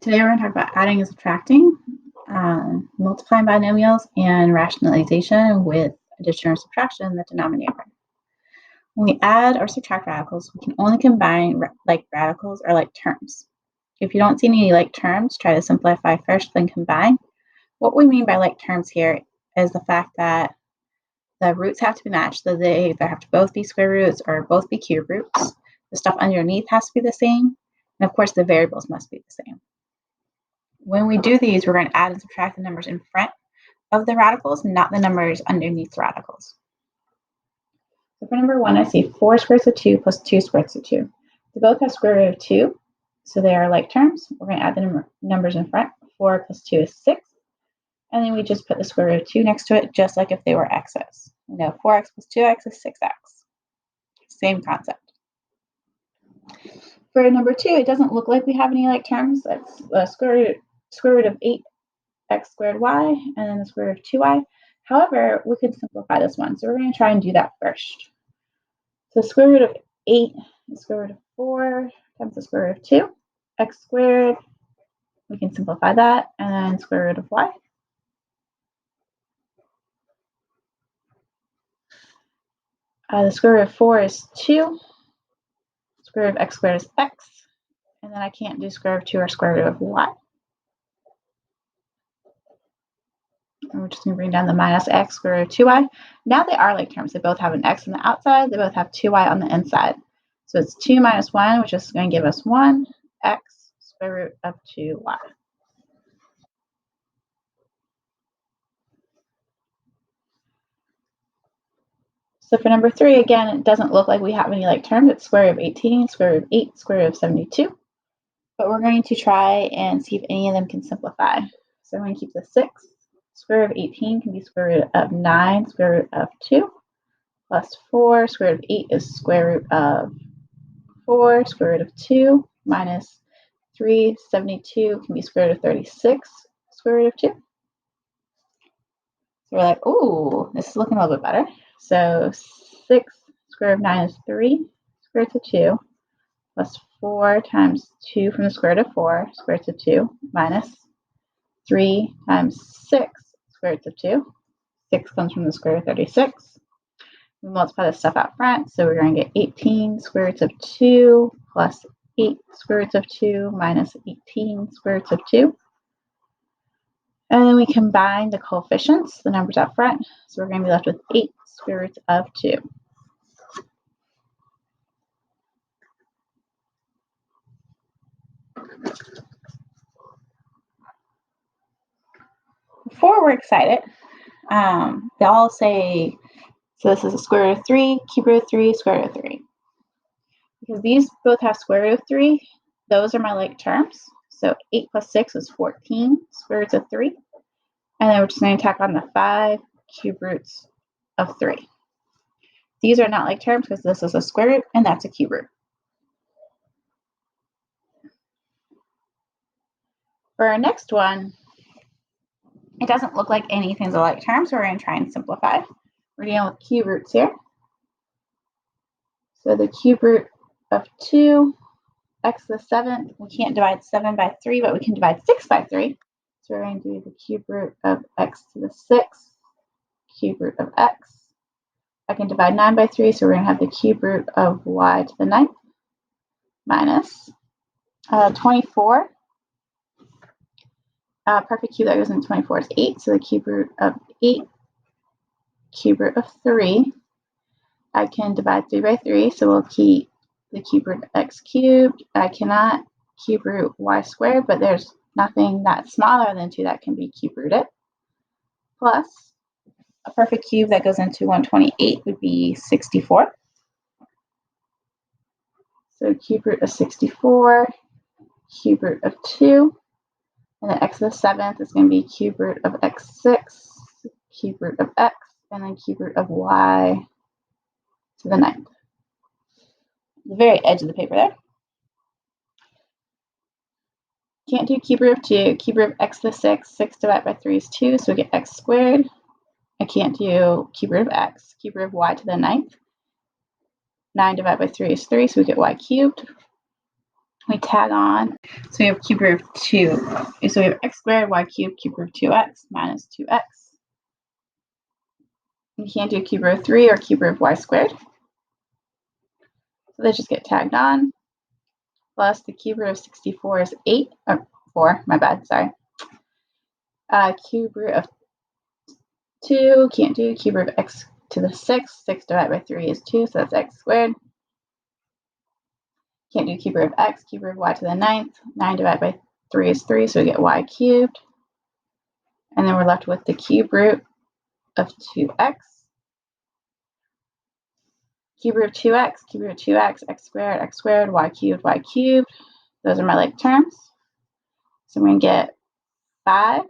Today we're going to talk about adding and subtracting, multiplying binomials, and rationalization with addition or subtraction in the denominator. When we add or subtract radicals, we can only combine like radicals or like terms. If you don't see any like terms, try to simplify first, then combine. What we mean by like terms here is the fact that the roots have to be matched, so they either have to both be square roots or both be cube roots. The stuff underneath has to be the same, and of course the variables must be the same. When we do these, we're going to add and subtract the numbers in front of the radicals, not the numbers underneath the radicals. So for number 1, I see 4 square roots of 2 plus 2 square roots of 2. They both have square root of 2, so they are like terms. We're going to add the numbers in front. 4 plus 2 is 6. And then we just put the square root of 2 next to it, just like if they were x's. We know 4x plus 2x is 6x. Same concept. For number 2, it doesn't look like we have any like terms. That's square root of 8x squared y, and then the square root of 2y. However, we could simplify this one. So we're going to try and do that first. So square root of 8 is the square root of 4 times the square root of 2. X squared, we can simplify that, and then square root of y. The square root of 4 is 2. Square root of x squared is x. And then I can't do square root of 2 or square root of y. And we're just going to bring down the minus x square root of 2y. Now they are like terms. They both have an x on the outside. They both have 2y on the inside. So it's 2 minus 1, which is going to give us 1, x square root of 2y. So for number 3, again, it doesn't look like we have any like terms. It's square root of 18, square root of 8, square root of 72. But we're going to try and see if any of them can simplify. So I'm going to keep the 6. Square root of 18 can be square root of 9, square root of 2, plus 4. Square root of 8 is square root of 4, square root of 2, minus 3. 72 can be square root of 36, square root of 2. So we're like, ooh, this is looking a little bit better. So 6 square root of 9 is 3, square root of 2, plus 4 times 2 from the square root of 4, square root of 2, minus 3 times 6, square root of 2. 6 comes from the square root of 36. We multiply this stuff out front, so we're going to get 18 square roots of 2 plus 8 square roots of 2 minus 18 square roots of 2. And then we combine the coefficients, the numbers out front, so we're going to be left with 8 square roots of 2. Before we're excited, they all say, so this is a square root of 3, cube root of 3, square root of 3. Because these both have square root of 3, those are my like terms. So 8 plus 6 is 14 square roots of 3. And then we're just going to tack on the 5 cube roots of 3. These are not like terms because this is a square root and that's a cube root. For our next one, it doesn't look like anything's a like term, so we're going to try and simplify. We're dealing with cube roots here. So the cube root of 2, x to the 7th, we can't divide 7 by 3, but we can divide 6 by 3. So we're going to do the cube root of x to the 6th, cube root of x. I can divide 9 by 3, so we're going to have the cube root of y to the 9th, minus 24. Perfect cube that goes into 24 is 8, so the cube root of 8, cube root of 3. I can divide 3 by 3, so we'll keep the cube root of x cubed. I cannot cube root y squared, but there's nothing that's smaller than 2 that can be cube rooted. Plus, a perfect cube that goes into 128 would be 64. So cube root of 64, cube root of 2, and then x to the 7th is going to be cube root of x6, cube root of x, and then cube root of y to the 9th. The very edge of the paper there. Can't do cube root of 2. Cube root of x to the 6th. 6 divided by 3 is 2, so we get x squared. I can't do cube root of x. Cube root of y to the 9th. 9 divided by 3 is 3, so we get y cubed. We tag on. So we have cube root of 2. So we have x squared, y cubed, cube root of 2x minus 2x. We can't do cube root of 3 or cube root of y squared. So they just get tagged on. Plus the cube root of 64 is 8, or 4, my bad, sorry. Cube root of 2, can't do. Cube root of x to the 6. 6 divided by 3 is 2, so that's x squared. Can't do cube root of x. Cube root of y to the 9th. 9 divided by 3 is 3, so we get y cubed. And then we're left with the cube root of 2x. Cube root of 2x, cube root of 2x, x squared, y cubed, y cubed. Those are my like terms. So I'm going to get 5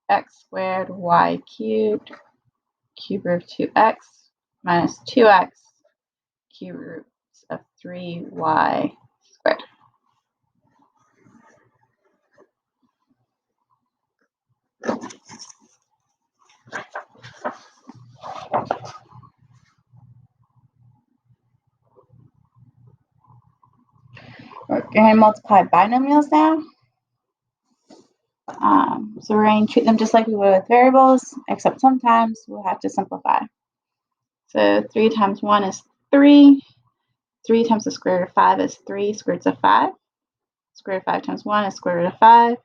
x squared, y cubed, cube root of 2x minus 2x, cube root of 3y squared. We're going to multiply binomials now. So we're going to treat them just like we would with variables, except sometimes we'll have to simplify. So 3 times 1 is 3. 3 times the square root of 5 is 3. Square root of 5. Square root of 5 times 1 is square root of 5.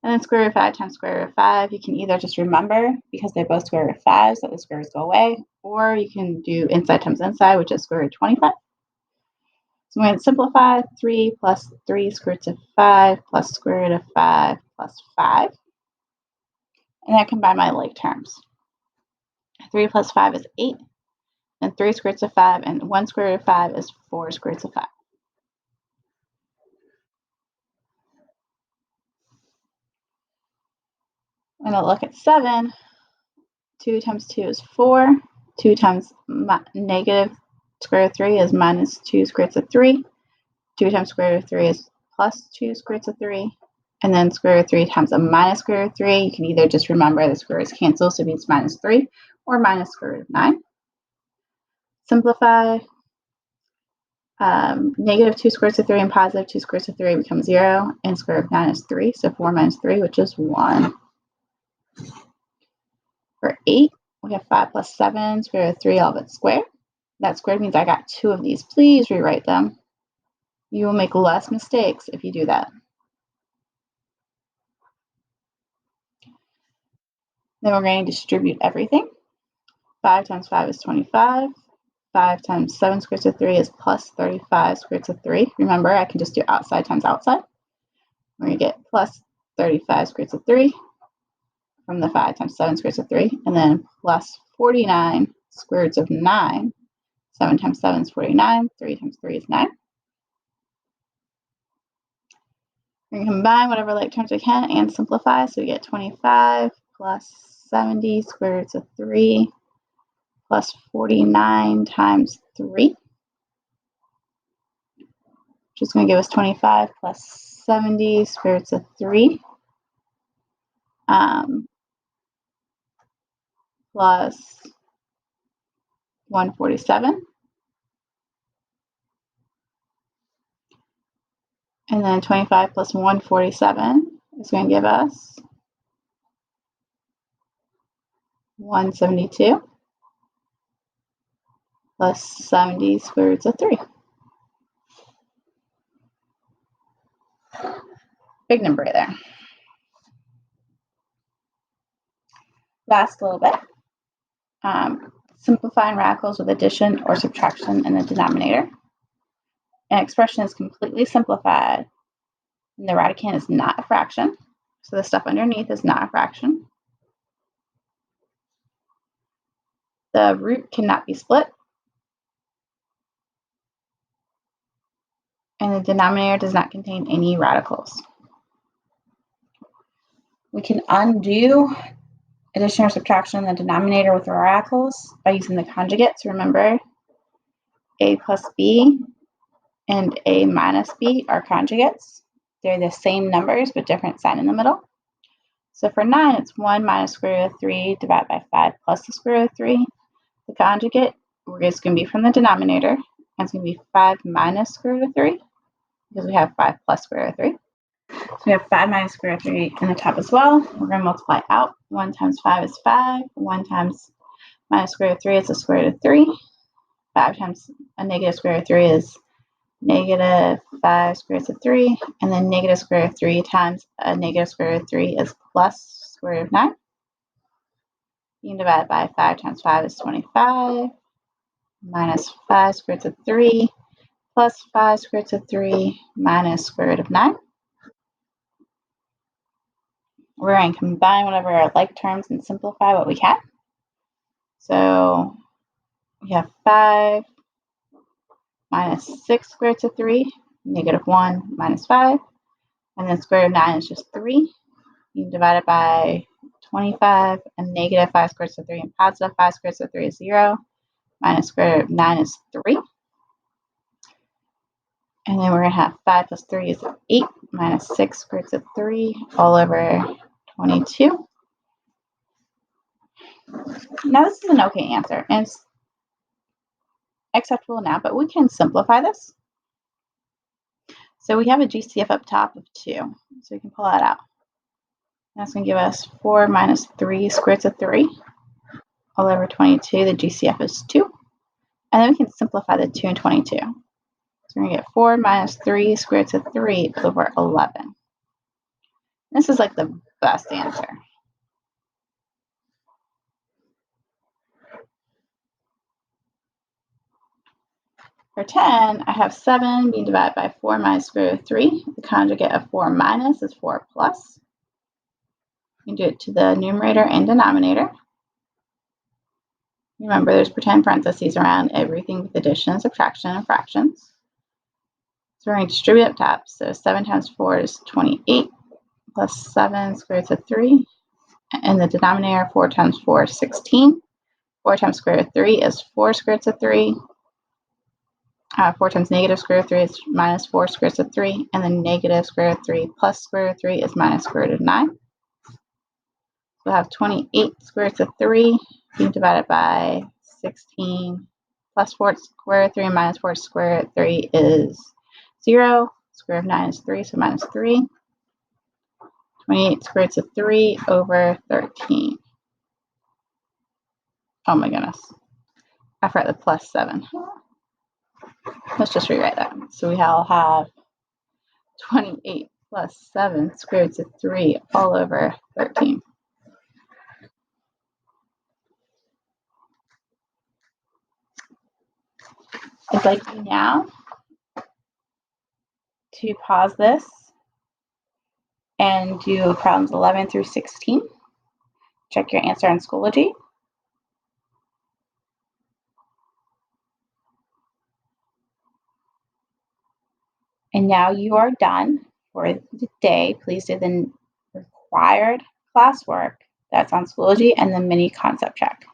And then square root of 5 times square root of 5, you can either just remember, because they're both square root of 5, so the squares go away, or you can do inside times inside, which is square root of 25. So I'm going to simplify 3 plus 3 square root of 5 plus square root of 5 plus 5. And I combine my like terms. 3 plus 5 is 8. And 3 square roots of 5 and 1 square root of 5 is 4 square roots of 5. I'm going to look at 7. 2 times 2 is 4. 2 times negative square root of 3 is minus 2 square roots of 3. 2 times square root of 3 is plus 2 square roots of 3. And then square root of 3 times a minus square root of 3. You can either just remember the square roots cancel, so it means minus 3, or minus square root of 9. Simplify. Negative 2 square roots of 3 and positive 2 square roots of 3 becomes 0, and square root of 9 is 3, so 4 minus 3, which is 1. For 8, we have 5 plus 7, square root of 3, all of it squared. That squared means I got 2 of these. Please rewrite them. You will make less mistakes if you do that. Then we're going to distribute everything. 5 times 5 is 25. 5 times 7 square roots of 3 is plus 35 square roots of 3. Remember, I can just do outside times outside. We're going to get plus 35 square roots of 3 from the 5 times 7 square roots of 3, and then plus 49 square roots of 9. 7 times 7 is 49. 3 times 3 is 9. We're going to combine whatever like terms we can and simplify. So we get 25 plus 70 square roots of 3 plus 49 times 3, which is going to give us 25 plus 70 square roots of 3 plus 147. And then 25 plus 147 is going to give us 172 plus 70 square roots of 3. Big number there. Last little bit. Simplifying radicals with addition or subtraction in the denominator. An expression is completely simplified, and the radicand is not a fraction. So the stuff underneath is not a fraction. The root cannot be split. And the denominator does not contain any radicals. We can undo addition or subtraction in the denominator with the radicals by using the conjugates. Remember, a plus b and a minus b are conjugates. They're the same numbers but different sign in the middle. So for 9, it's 1 minus square root of 3 divided by 5 plus the square root of 3. The conjugate is going to be from the denominator, and it's going to be 5 minus square root of 3. because we have 5 plus square root of 3. So we have 5 minus square root of 3 in the top as well. We're going to multiply out. 1 times 5 is 5. 1 times minus square root of 3 is the square root of 3. 5 times a negative square root of 3 is negative 5 square root of 3. And then negative square root of 3 times a negative square root of 3 is plus square root of 9. Being divided by 5 times 5 is 25. Minus 5 square root of 3 plus 5 square root of 3 minus square root of 9. We're going to combine whatever are like terms and simplify what we can. So we have 5 minus 6 square root of 3, negative 1 minus 5. And then square root of 9 is just 3. You divide it by 25, and negative 5 square root of 3 and positive 5 square root of 3 is 0. Minus square root of 9 is 3. And then we're going to have 5 plus 3 is 8 minus 6 square root of 3 all over 22. Now this is an okay answer, and it's acceptable now, but we can simplify this. So we have a GCF up top of 2, so we can pull that out. That's going to give us 4 minus 3 square root of 3 all over 22. The GCF is 2. And then we can simplify the 2 and 22. So we're going to get 4 minus 3 square root of 3 over 11. This is like the best answer. For 10, I have 7 being divided by 4 minus square root of 3. The conjugate of 4 minus is 4 plus. You can do it to the numerator and denominator. Remember, there's pretend parentheses around everything with addition, subtraction, and fractions. So we're going to distribute up top. So 7 times 4 is 28 plus 7 square root of 3. And the denominator, 4 times 4 is 16. 4 times square root of 3 is 4 square root of 3. 4 times negative square root of 3 is minus 4 square root of 3. And then negative square root of 3 plus square root of 3 is minus square root of 9. So we'll have 28 square root of 3 being divided by 16 plus 4 square root of 3 and minus 4 square root of 3 is 0. Square root of 9 is 3, so minus 3. 28 square root of 3 over 13. Oh my goodness. I forgot the plus 7. Let's just rewrite that. So we all have 28 plus 7 square root of 3 all over 13. I'd like you now to pause this and do problems 11 through 16. Check your answer on Schoology. And now you are done for the day. Please do the required classwork that's on Schoology and the mini concept check.